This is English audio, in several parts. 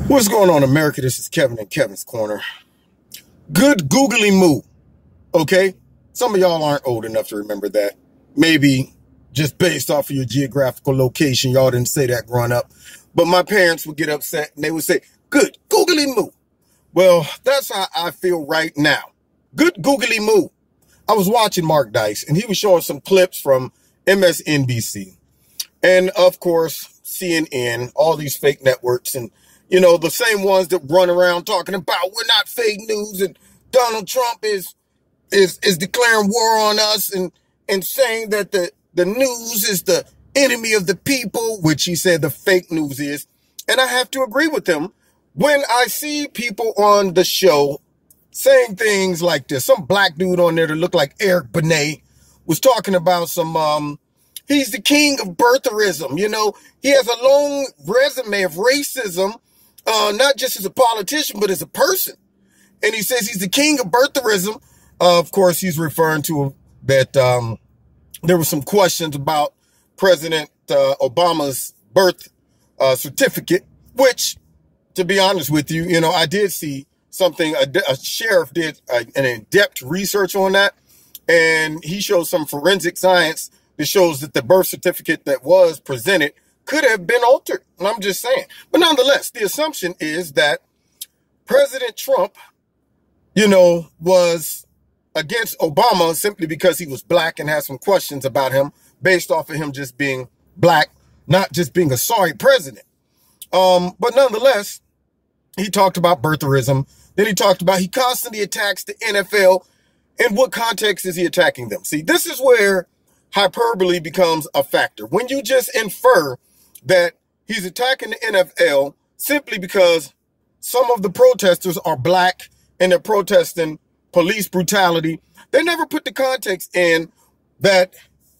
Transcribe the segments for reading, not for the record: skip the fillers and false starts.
What's going on, America? This is Kevin in Kevin's Corner. Good Googly Moo, okay? Some of y'all aren't old enough to remember that. Maybe just based off of your geographical location, y'all didn't say that growing up. But my parents would get upset and they would say, good Googly Moo. Well, that's how I feel right now. Good Googly Moo. I was watching Mark Dice and he was showing some clips from MSNBC. And of course, CNN, all these fake networks, and you know, the same ones that run around talking about we're not fake news and Donald Trump is declaring war on us and saying that the news is the enemy of the people, which he said the fake news is. And I have to agree with him when I see people on the show saying things like this. Some black dude on there that looked like Eric Benet was talking about some, he's the king of birtherism. You know, he has a long resume of racism. Not just as a politician, but as a person. And he says he's the king of birtherism. Of course, he's referring to that there were some questions about President Obama's birth certificate, which, to be honest with you, you know, I did see something, a sheriff did an in-depth research on that. And he showed some forensic science that shows that the birth certificate that was presented could have been altered. And I'm just saying. But nonetheless, the assumption is that President Trump, you know, was against Obama simply because he was black and has some questions about him based off of him just being black, not just being a sorry president. But nonetheless, he talked about birtherism. Then he talked about he constantly attacks the NFL. In what context is he attacking them? See, this is where hyperbole becomes a factor. When you just infer that he's attacking the NFL simply because some of the protesters are black and they're protesting police brutality. They never put the context in that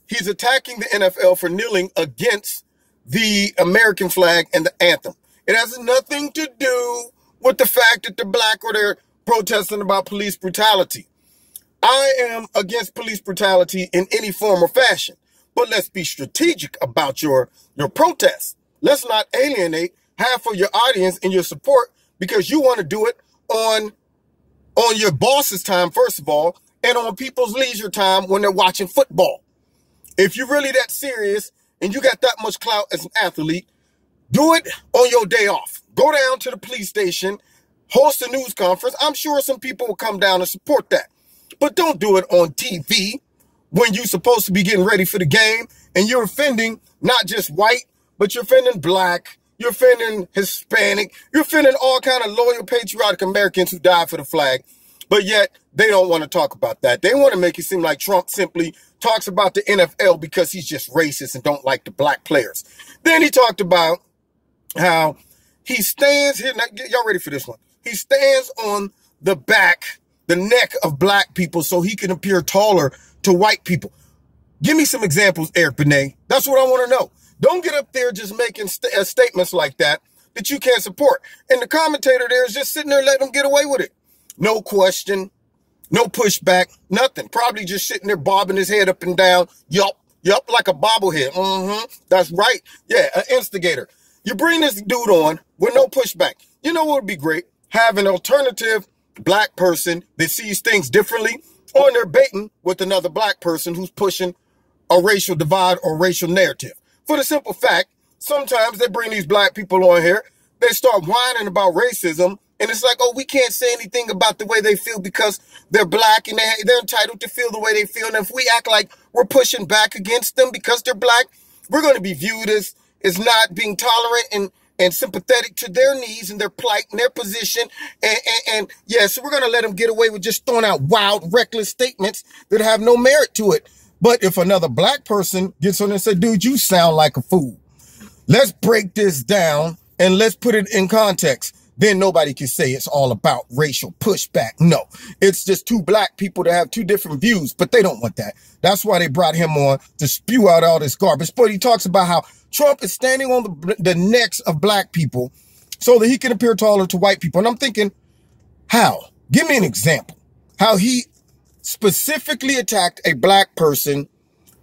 he's attacking the NFL for kneeling against the American flag and the anthem. It has nothing to do with the fact that they're black or they're protesting about police brutality. I am against police brutality in any form or fashion. But let's be strategic about your protests. Let's not alienate half of your audience and your support because you want to do it on your boss's time, first of all, and on people's leisure time when they're watching football. If you're really that serious and you got that much clout as an athlete, do it on your day off. Go down to the police station, host a news conference. I'm sure some people will come down and support that. But don't do it on TV when you're supposed to be getting ready for the game and you're offending not just white, but you're offending black, you're offending Hispanic, you're offending all kind of loyal, patriotic Americans who died for the flag. But yet they don't want to talk about that. They want to make it seem like Trump simply talks about the NFL because he's just racist and don't like the black players. Then he talked about how he stands here. Now, y'all ready for this one? He stands on the neck of black people so he can appear taller to white people. Give me some examples, Eric Benet. That's what I want to know. Don't get up there just making statements like that you can't support. And the commentator there is just sitting there letting them get away with it. No question, no pushback, nothing. Probably just sitting there bobbing his head up and down. Yup, like a bobblehead. That's right. Yeah, an instigator. You bring this dude on with no pushback. You know what would be great? Have an alternative black person that sees things differently, or they're baiting with another black person who's pushing a racial divide or racial narrative. For the simple fact, sometimes they bring these black people on here, they start whining about racism, and it's like, oh, we can't say anything about the way they feel because they're black and they're entitled to feel the way they feel. And if we act like we're pushing back against them because they're black, we're going to be viewed as not being tolerant and sympathetic to their needs and their plight and their position. And yeah, so we're going to let them get away with just throwing out wild, reckless statements that have no merit to it. But if another black person gets on and says, dude, you sound like a fool. Let's break this down and let's put it in context. Then nobody can say it's all about racial pushback. No, it's just two black people that have two different views, but they don't want that. That's why they brought him on to spew out all this garbage. But he talks about how Trump is standing on the necks of black people so that he can appear taller to white people. And I'm thinking, how? Give me an example. How he specifically attacked a black person,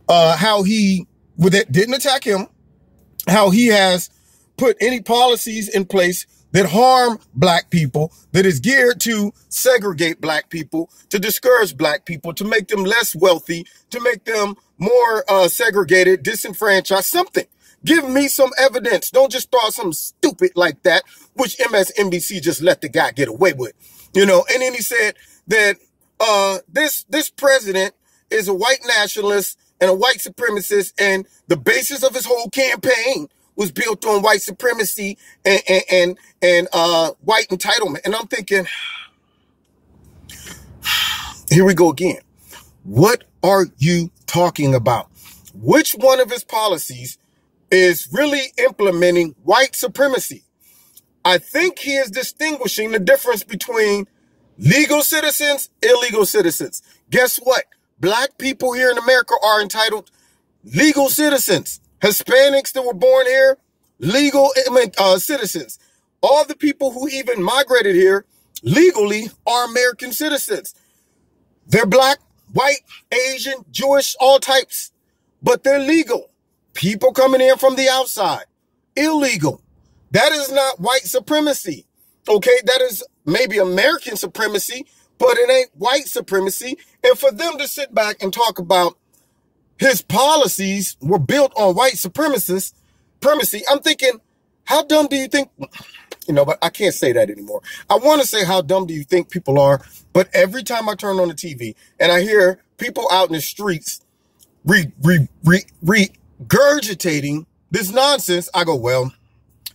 how he didn't attack him, how he has put any policies in place that harm black people, that is geared to segregate black people, to discourage black people, to make them less wealthy, to make them more segregated, disenfranchised, something. Give me some evidence. Don't just throw something stupid like that, which MSNBC just let the guy get away with. You know, and then he said that this president is a white nationalist and a white supremacist, and the basis of his whole campaign was built on white supremacy and white entitlement. And I'm thinking, here we go again. What are you talking about? Which one of his policies is really implementing white supremacy? I think he is distinguishing the difference between legal citizens, illegal citizens. Guess what? Black people here in America are entitled legal citizens. Hispanics that were born here, legal citizens. All the people who even migrated here legally are American citizens. They're black, white, Asian, Jewish, all types, but they're legal. People coming in from the outside, illegal. That is not white supremacy. Okay, that is maybe American supremacy, but it ain't white supremacy. And for them to sit back and talk about his policies were built on white supremacy, I'm thinking, how dumb do you think, you know, but I can't say that anymore. I want to say, how dumb do you think people are? But every time I turn on the TV and I hear people out in the streets regurgitating this nonsense, I go, well,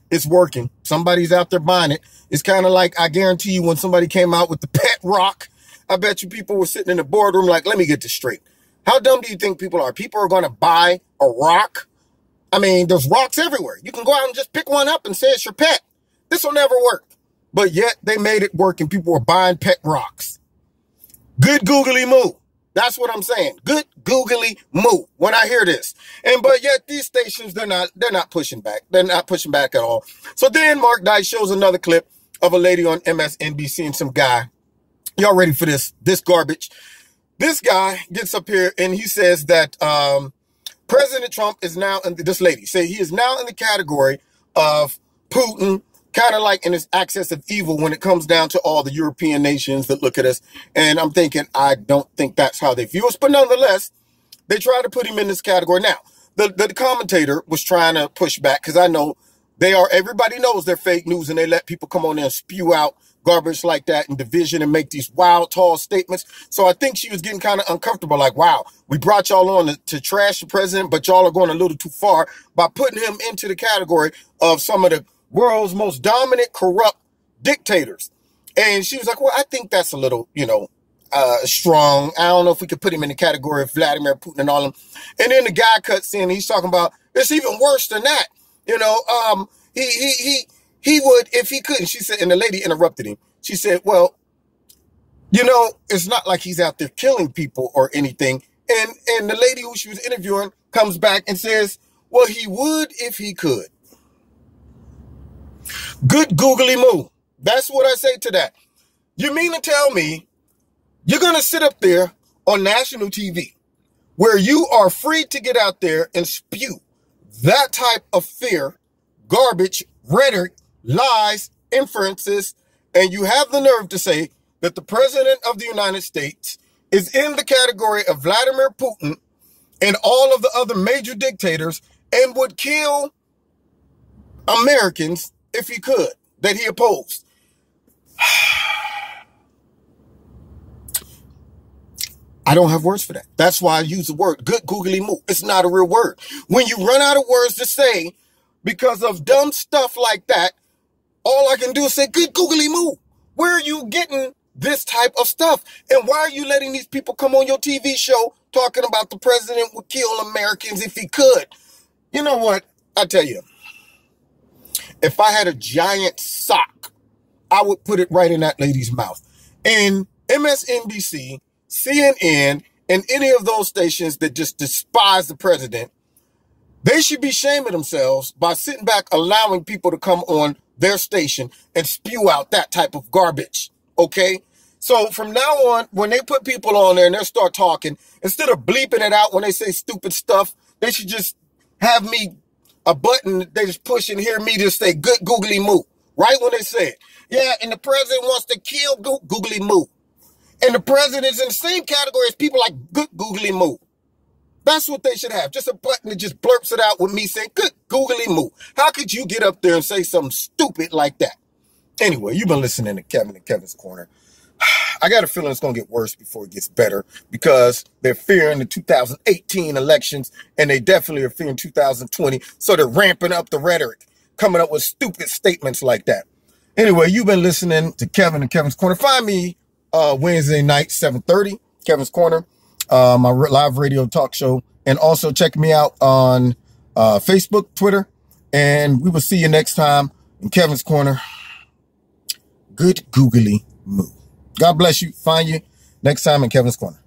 it's working. Somebody's out there buying it. It's kind of like, I guarantee you, when somebody came out with the pet rock, I bet you people were sitting in the boardroom like, let me get this straight. How dumb do you think people are? People are going to buy a rock. I mean, there's rocks everywhere. You can go out and just pick one up and say it's your pet. This will never work. But yet they made it work and people were buying pet rocks. Good Googaly Moo. That's what I'm saying. Good Googaly Moo when I hear this. But yet these stations, they're not pushing back. They're not pushing back at all. So then Mark Dice shows another clip of a lady on MSNBC and some guy. Y'all ready for this garbage? This guy gets up here and he says that President Trump is now, and this lady say he is now in the category of Putin, kind of like in his axis of evil when it comes down to all the European nations that look at us. And I'm thinking, I don't think that's how they view us. But nonetheless, they try to put him in this category. Now, the commentator was trying to push back because I know everybody knows they're fake news and they let people come on there and spew out garbage like that and division and make these wild, tall statements. So I think she was getting kind of uncomfortable, like, wow, we brought y'all on to trash the president, but y'all are going a little too far by putting him into the category of some of the world's most dominant, corrupt dictators. And she was like, well, I think that's a little, strong. I don't know if we could put him in the category of Vladimir Putin and all them. And then the guy cuts in, he's talking about, it's even worse than that. He would, if he could. And she said, and the lady interrupted him. She said, well, it's not like he's out there killing people or anything. And the lady who she was interviewing comes back and says, well, he would if he could. Good Googly Moo. That's what I say to that. You mean to tell me you're going to sit up there on national TV where you are free to get out there and spew that type of fear, garbage, rhetoric, lies, inferences, and you have the nerve to say that the president of the United States is in the category of Vladimir Putin and all of the other major dictators and would kill Americans if he could, that he opposed. I don't have words for that. That's why I use the word good Googly Moo. It's not a real word. When you run out of words to say because of dumb stuff like that, all I can do is say good Googly Moo. Where are you getting this type of stuff? And why are you letting these people come on your TV show talking about the president would kill Americans if he could? You know what? I tell you, if I had a giant sock, I would put it right in that lady's mouth. And MSNBC, CNN, and any of those stations that just despise the president, they should be shaming themselves by sitting back allowing people to come on their station and spew out that type of garbage, okay? So from now on, when they put people on there and they start talking, instead of bleeping it out when they say stupid stuff, they should just have me a button that they just push and hear me just say, good Googly Moo. Right when they say it. Yeah, and the president wants to kill Googly Moo. And the president is in the same category as people like good Googly Moo. That's what they should have. Just a button that just blurps it out with me saying, good Googly Moo. How could you get up there and say something stupid like that? Anyway, you've been listening to Kevin and Kevin's Corner. I got a feeling it's going to get worse before it gets better because they're fearing the 2018 elections and they definitely are fearing 2020. So they're ramping up the rhetoric, coming up with stupid statements like that. Anyway, you've been listening to Kevin and Kevin's Corner. Find me Wednesday night, 7:30, Kevin's Corner, my live radio talk show. And also check me out on Facebook, Twitter. And we will see you next time in Kevin's Corner. Good Googly Moo. God bless you. Find you next time in Kevin's Corner.